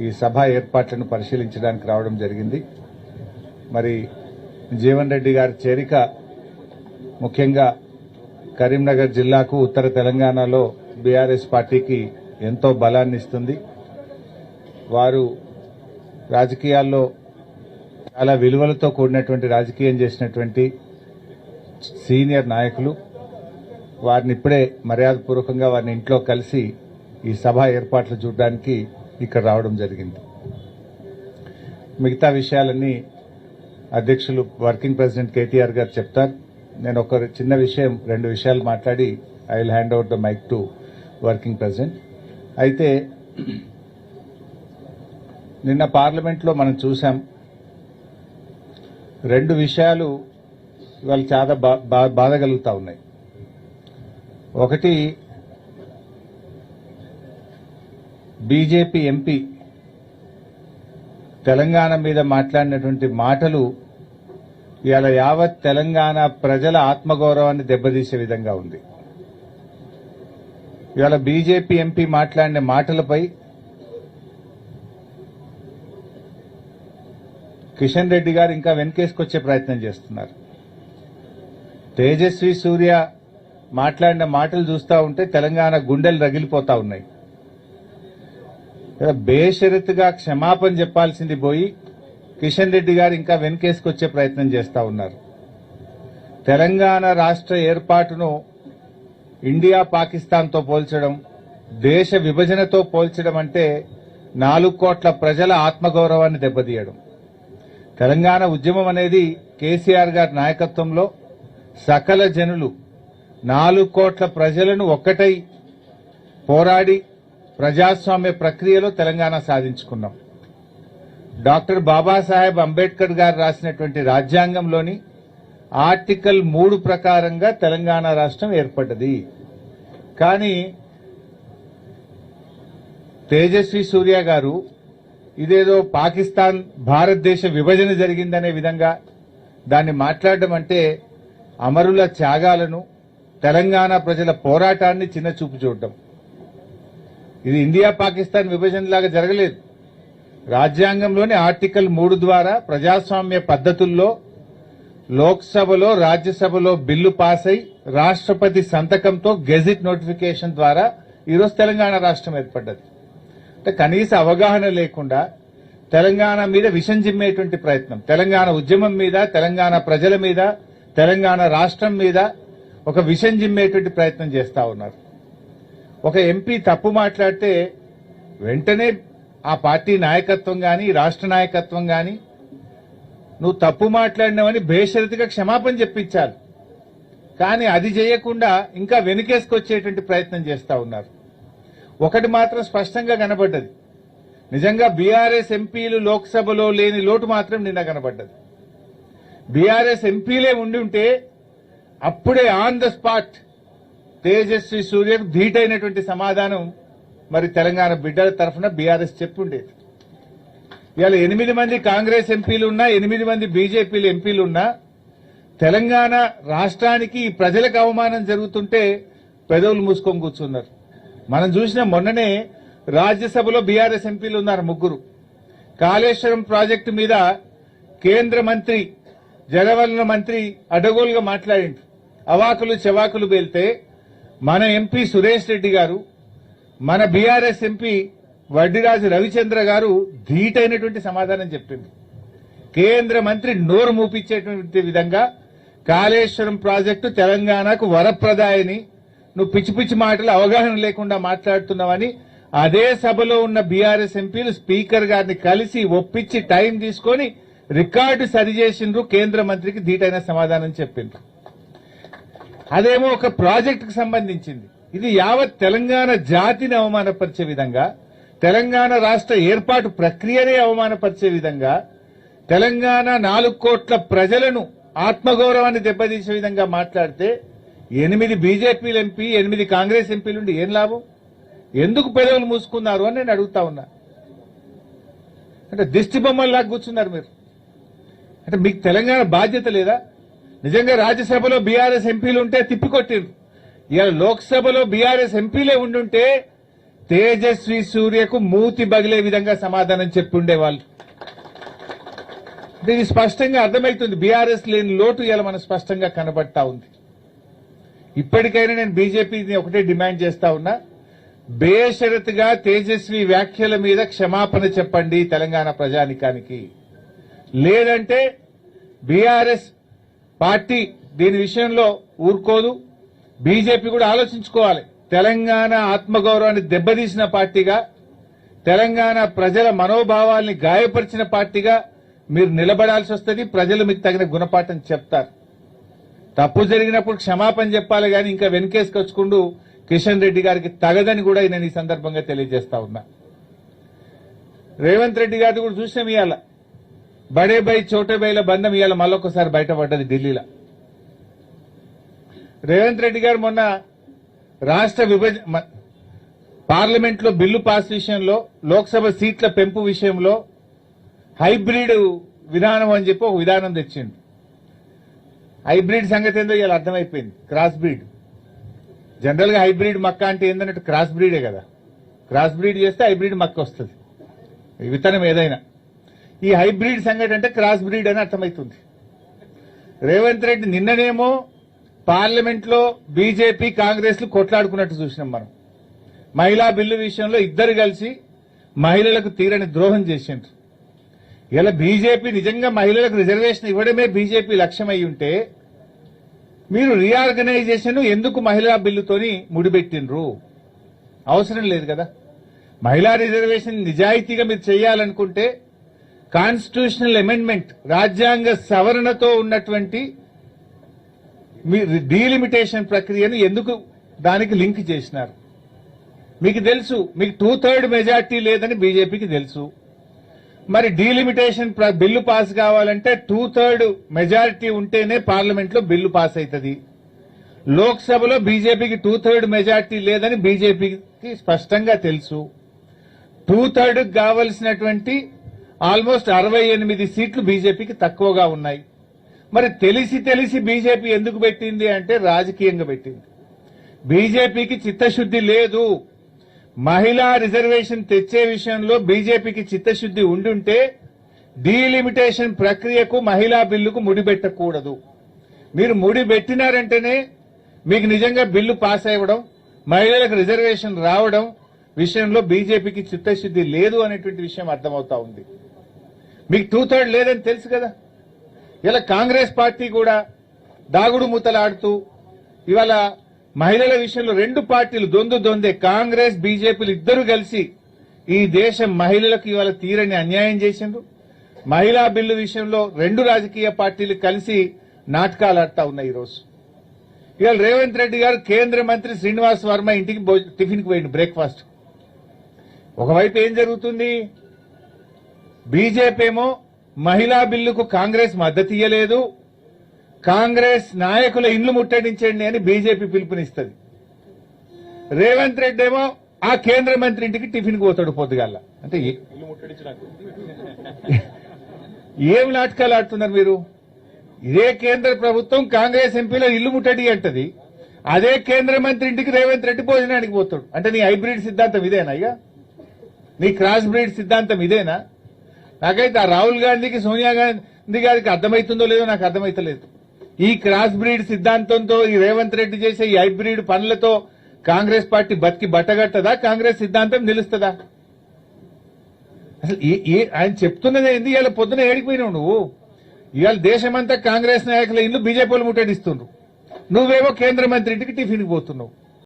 ఈ సభ ఏర్పాట్లను పరిశీలించడానికి రావడం జరిగింది. మరి జీవన్ రెడ్డి గారి చేరిక ముఖ్యంగా కరీంనగర్ జిల్లాకు ఉత్తర తెలంగాణలో బీఆర్ఎస్ పార్టీకి ఎంతో బలాన్ని ఇస్తుంది. వారు రాజకీయాల్లో చాలా విలువలతో కూడినటువంటి రాజకీయం చేసినటువంటి సీనియర్ నాయకులు. వారిని ఇప్పుడే మర్యాదపూర్వకంగా వారిని ఇంట్లో కలిసి ఈ సభ ఏర్పాట్లు చూడడానికి ఇక్కడ రావడం జరిగింది. మిగతా విషయాలన్నీ అధ్యక్షులు వర్కింగ్ ప్రెసిడెంట్ కేటీఆర్ గారు చెప్తారు. నేను ఒక చిన్న విషయం, 2 విషయాలు మాట్లాడి I will hand over the mike to working president. అయితే నిన్న పార్లమెంట్లో మనం చూసాం, 2 విషయాలు ఇవాళ చాలా బాధ కలుగుతా ఉన్నాయి. ఒకటి, బీజేపీ ఎంపీ తెలంగాణ మీద మాట్లాడినటువంటి మాటలు ఇవాళ యావత్ తెలంగాణ ప్రజల ఆత్మగౌరవాన్ని దెబ్బతీసే విధంగా ఉంది. ఇవాళ బీజేపీ ఎంపీ మాట్లాడిన మాటలపై కిషన్ రెడ్డి గారు ఇంకా వెనకేసుకొచ్చే ప్రయత్నం చేస్తున్నారు. తేజస్వి సూర్య మాట్లాడిన మాటలు చూస్తూ ఉంటే తెలంగాణ గుండెలు రగిలిపోతా ఉన్నాయి. బేషరతుగా క్షమాపణ చెప్పాల్సింది పోయి కిషన్ రెడ్డి గారు ఇంకా వెనకేసుకొచ్చే ప్రయత్నం చేస్తా ఉన్నారు. తెలంగాణ రాష్ట్ర ఏర్పాటును ఇండియా పాకిస్తాన్తో పోల్చడం, దేశ విభజనతో పోల్చడం అంటే 4 కోట్ల ప్రజల ఆత్మగౌరవాన్ని దెబ్బతీయడం. తెలంగాణ ఉద్యమం అనేది కేసీఆర్ గారి నాయకత్వంలో సకల జనులు 4 కోట్ల ప్రజలను ఒక్కటై పోరాడి ప్రజాస్వామ్య ప్రక్రియలో తెలంగాణ సాధించుకున్నాం. డాక్టర్ బాబాసాహెబ్ అంబేద్కర్ గారు రాసినటువంటి రాజ్యాంగంలోని ఆర్టికల్ 3 ప్రకారంగా తెలంగాణ రాష్ట్రం ఏర్పడ్డది. కానీ తేజస్వి సూర్య గారు ఇదేదో పాకిస్తాన్ భారతదేశ విభజన జరిగిందనే విధంగా దాన్ని మాట్లాడడం అంటే అమరుల త్యాగాలను, తెలంగాణ ప్రజల పోరాటాన్ని చిన్నచూపు చూడడం. ఇది ఇండియా పాకిస్తాన్ విభజన లాగా జరగలేదు. రాజ్యాంగంలోని ఆర్టికల్ 3 ద్వారా ప్రజాస్వామ్య పద్ధతుల్లో లోక్సభలో, రాజ్యసభలో బిల్లు పాస్ అయి రాష్ట్రపతి సంతకంతో గెజిట్ నోటిఫికేషన్ ద్వారా ఈరోజు తెలంగాణ రాష్ట్రం ఏర్పడ్డది. అంటే కనీస అవగాహన లేకుండా తెలంగాణ మీద విషం జిమ్మేటువంటి ప్రయత్నం, తెలంగాణ ఉద్యమం మీద, తెలంగాణ ప్రజల మీద, తెలంగాణ రాష్ట్రం మీద ఒక విషం జిమ్మేటువంటి ప్రయత్నం చేస్తా ఉన్నారు. ఒక ఎంపీ తప్పు మాట్లాడితే వెంటనే ఆ పార్టీ నాయకత్వం గాని, రాష్ట్ర నాయకత్వం గాని నువ్వు తప్పు మాట్లాడినావని బేషరతుగా క్షమాపణ చెప్పించాలి. కానీ అది చేయకుండా ఇంకా వెనుకేసుకొచ్చేటువంటి ప్రయత్నం చేస్తా ఉన్నారు. ఒకటి మాత్రం స్పష్టంగా కనబడ్డది, నిజంగా బీఆర్ఎస్ ఎంపీలు లోక్సభలో లేని లోటు మాత్రం నిన్న కనబడ్డది. బీఆర్ఎస్ ఎంపీలే ఉండి ఉంటే అప్పుడే ఆన్ ద స్పాట్ తేజస్వి సూర్యకు ధీటైనటువంటి సమాధానం మరి తెలంగాణ బిడ్డల తరఫున బీఆర్ఎస్ చెప్పుండేది. ఇవాళ 8 మంది కాంగ్రెస్ ఎంపీలు ఉన్నా, 8 మంది బీజేపీలు ఎంపీలు ఉన్నా తెలంగాణ రాష్ట్రానికి ప్రజలకు అవమానం జరుగుతుంటే పెదవులు మూసుకొని కూర్చున్నారు. మనం చూసిన మొన్ననే రాజ్యసభలో బీఆర్ఎస్ ఎంపీలు ఉన్నారు 3. కాళేశ్వరం ప్రాజెక్టు మీద కేంద్ర మంత్రి, జలవనరుల మంత్రి అడగోలుగా మాట్లాడిండు. అవాకులు చెవాకులు పేలితే మన ఎంపీ సురేష్ రెడ్డి గారు, మన బీఆర్ఎస్ ఎంపీ వడ్డిరాజు రవిచంద్ర గారు ధీటైనటువంటి సమాధానం చెప్పింది. కేంద్ర మంత్రి నోరు మూపించేటువంటి విధంగా కాళేశ్వరం ప్రాజెక్టు తెలంగాణకు వరప్రదాయని, నువ్వు పిచ్చి పిచ్చి మాటలు అవగాహన లేకుండా మాట్లాడుతున్నావని అదే సభలో ఉన్న బీఆర్ఎస్ ఎంపీలు స్పీకర్ గారిని కలిసి ఒప్పించి టైం తీసుకొని రికార్డు సరిచేసిండ్రు. కేంద్ర మంత్రికి ధీటైన సమాధానం చెప్పిండ్రు. అదేమో ఒక ప్రాజెక్టుకు సంబంధించింది. ఇది యావత్ తెలంగాణ జాతిని అవమానపరిచే విధంగా, తెలంగాణ రాష్ట్ర ఏర్పాటు ప్రక్రియనే అవమానపరిచే విధంగా, తెలంగాణ 4 కోట్ల ప్రజలను ఆత్మగౌరవాన్ని దెబ్బతీసే విధంగా మాట్లాడితే 8 బీజేపీ ఎంపీ, 8 కాంగ్రెస్ ఎంపీలుండి ఏం లాభం? ఎందుకు పెదవులు మూసుకున్నారు అని నేను అడుగుతా ఉన్నా. అంటే దిష్టి బొమ్మల్లాగా కూర్చున్నారు మీరు. అంటే మీకు తెలంగాణ బాధ్యత లేదా? నిజంగా రాజ్యసభలో బీఆర్ఎస్ ఎంపీలు ఉంటే తిప్పికొట్టిండ్రు. ఇవాళ లోక్సభలో బీఆర్ఎస్ ఎంపీలే ఉండుంటే తేజస్వి సూర్యకు మూతి బగిలే విధంగా సమాధానం చెప్పుండేవాళ్ళు. ఇది స్పష్టంగా అర్థమవుతుంది. బీఆర్ఎస్ లేని లోటు ఇలా మనకు స్పష్టంగా కనబడతా ఉంది. ఇప్పటికైనా నేను బీజేపీని ఒకటే డిమాండ్ చేస్తా ఉన్నా, బేషరతుగా తేజస్వి వ్యాఖ్యల మీద క్షమాపణ చెప్పండి తెలంగాణ ప్రజానికానికి. లేదంటే బీఆర్ఎస్ పార్టీ దీని విషయంలో ఊరుకోదు. బీజేపీ కూడా ఆలోచించుకోవాలి. తెలంగాణ ఆత్మగౌరవాన్ని దెబ్బతీసిన పార్టీగా, తెలంగాణ ప్రజల మనోభావాల్ని గాయపరిచిన పార్టీగా మీరు నిలబడాల్సి వస్తుంది. ప్రజలు మీకు తగిన గుణపాఠం చెప్తారు. తప్పు జరిగినప్పుడు క్షమాపణ చెప్పాలి కానీ ఇంకా వెనకేసుకొచ్చుకుంటూ కిషన్ రెడ్డి గారికి తగదని కూడా నేను ఈ సందర్భంగా తెలియజేస్తా ఉన్నా. రేవంత్ రెడ్డి గారిని కూడా చూసాం. ఇవాళ బడే బై చోటే బైల బంధం ఇవాళ మళ్ళొకసారి బయటపడ్డది ఢిల్లీలో. రేవంత్ రెడ్డి గారు మొన్న రాష్ట్ర విభజన పార్లమెంట్ లో బిల్లు పాస్ విషయంలో, లోక్సభ సీట్ల పెంపు విషయంలో హైబ్రిడ్ విధానం అని చెప్పి ఒక విధానం తెచ్చిండు. హైబ్రిడ్ సంగతి ఏందో ఇలా అర్థమైపోయింది. Cross breed. జనరల్ గా హైబ్రిడ్ మక్క అంటే ఏందన్నట్టు క్రాస్ బ్రీడే కదా. క్రాస్ బ్రీడ్ చేస్తే హైబ్రిడ్ మక్క వస్తుంది, విత్తనం ఏదైనా. ఈ హైబ్రిడ్ సంగతి అంటే క్రాస్ బ్రీడ్ అని అర్థమవుతుంది. రేవంత్ రెడ్డి నిన్ననేమో పార్లమెంట్ లో బీజేపీ కాంగ్రెస్ లు కొట్లాడుకున్నట్టు చూసినాం మనం. మహిళా బిల్లు విషయంలో ఇద్దరు కలిసి మహిళలకు తీరని ద్రోహం చేసిండ్రు. ఇలా బీజేపీ నిజంగా మహిళలకు రిజర్వేషన్ ఇవ్వడమే బీజేపీ లక్ష్యం అయి ఉంటే మీరు రీఆర్గనైజేషన్ ఎందుకు మహిళా బిల్లుతోని ముడిపెట్టినరు? అవసరం లేదు కదా. మహిళా రిజర్వేషన్ నిజాయితీగా మీరు చేయాలనుకుంటే కాన్స్టిట్యూషనల్ అమెండ్మెంట్, రాజ్యాంగ సవరణతో ఉన్నటువంటి మీ డీలిమిటేషన్ ప్రక్రియను ఎందుకు దానికి లింక్ చేసినారు? మీకు తెలుసు, మీకు 2/3 మెజార్టీ లేదని బీజేపీకి తెలుసు. మరి డీలిమిటేషన్ బిల్లు పాస్ కావాలంటే 2/3 మెజారిటీ ఉంటేనే పార్లమెంట్ లో బిల్లు పాస్ అవుతుంది. లోక్సభలో బీజేపీకి 2/3 మెజారిటీ లేదని బీజేపీకి స్పష్టంగా తెలుసు. 2/3 కావలసినటువంటి ఆల్మోస్ట్ 68 సీట్లు బీజేపీకి తక్కువగా ఉన్నాయి. మరి తెలిసి బీజేపీ ఎందుకు పెట్టింది అంటే రాజకీయంగా పెట్టింది. బీజేపీకి చిత్తశుద్ధి లేదు. మహిళా రిజర్వేషన్ తెచ్చే విషయంలో బీజేపీకి చిత్తశుద్ధి ఉండుంటే డీలిమిటేషన్ ప్రక్రియకు మహిళా బిల్లుకు ముడిపెట్టకూడదు. మీరు ముడిపెట్టినారంటేనే మీకు నిజంగా బిల్లు పాస్ అవ్వడం, మహిళలకు రిజర్వేషన్ రావడం విషయంలో బీజేపీకి చిత్తశుద్ధి లేదు అనేటువంటి విషయం అర్థమవుతా ఉంది. మీకు 2/3 లేదని తెలుసు కదా. ఇలా కాంగ్రెస్ పార్టీ కూడా దాగుడు మూతలాడుతూ ఇవాళ మహిళల విషయంలో రెండు పార్టీలు దొందే. కాంగ్రెస్ బీజేపీలు ఇద్దరు కలిసి ఈ దేశ మహిళలకు ఇవాళ తీరని అన్యాయం చేసిండ్రు. మహిళా బిల్లు విషయంలో రెండు రాజకీయ పార్టీలు కలిసి నాటకాలు ఆడుతా ఉన్నాయి. ఈరోజు ఇవాళ రేవంత్ రెడ్డి గారు కేంద్ర మంత్రి శ్రీనివాస్ వర్మ ఇంటికి టిఫిన్కి పోయింది, బ్రేక్ఫాస్ట్. ఒకవైపు ఏం జరుగుతుంది? బీజేపీ ఏమో మహిళా బిల్లుకు కాంగ్రెస్ మద్దతు ఇయ్యలేదు, కాంగ్రెస్ నాయకుల ఇండ్లు ముట్టడించండి అని బీజేపీ పిలుపునిస్తుంది. రేవంత్ రెడ్డి ఏమో ఆ కేంద్ర మంత్రి ఇంటికి టిఫిన్కి పోతాడు పొద్దుగాల. అంటే ఏం నాటకాలు ఆడుతున్నారు మీరు? ఇదే కేంద్ర ప్రభుత్వం కాంగ్రెస్ ఎంపీలో ఇల్లు ముట్టడి అంటది, అదే కేంద్ర మంత్రి ఇంటికి రేవంత్ రెడ్డి భోజనానికి పోతాడు. అంటే నీ హైబ్రిడ్ సిద్ధాంతం ఇదేనా? ఇక నీ క్రాస్ బ్రీడ్ సిద్ధాంతం ఇదేనా? నాకైతే ఆ రాహుల్ గాంధీకి సోనియా గాంధీ గారికి అర్థమవుతుందో లేదో నాకు అర్థమైతలేదు. ఈ క్రాస్ బ్రీడ్ సిద్ధాంతంతో ఈ రేవంత్ రెడ్డి చేసే ఈ హైబ్రిడ్ పనులతో కాంగ్రెస్ పార్టీ బతికి బట్టగట్టదా? కాంగ్రెస్ సిద్ధాంతం నిలుస్తుందా? అసలు ఆయన చెప్తున్నది ఏంది? ఇవాళ పొద్దున ఏడిపోయినావు నువ్వు. ఇవాళ దేశమంతా కాంగ్రెస్ నాయకుల ఇల్లు బీజేపీ వాళ్ళు ముట్టడిస్తుండ్రు, నువ్వేమో కేంద్ర మంత్రి ఇంటికి టిఫిన్కి పోతున్నావు.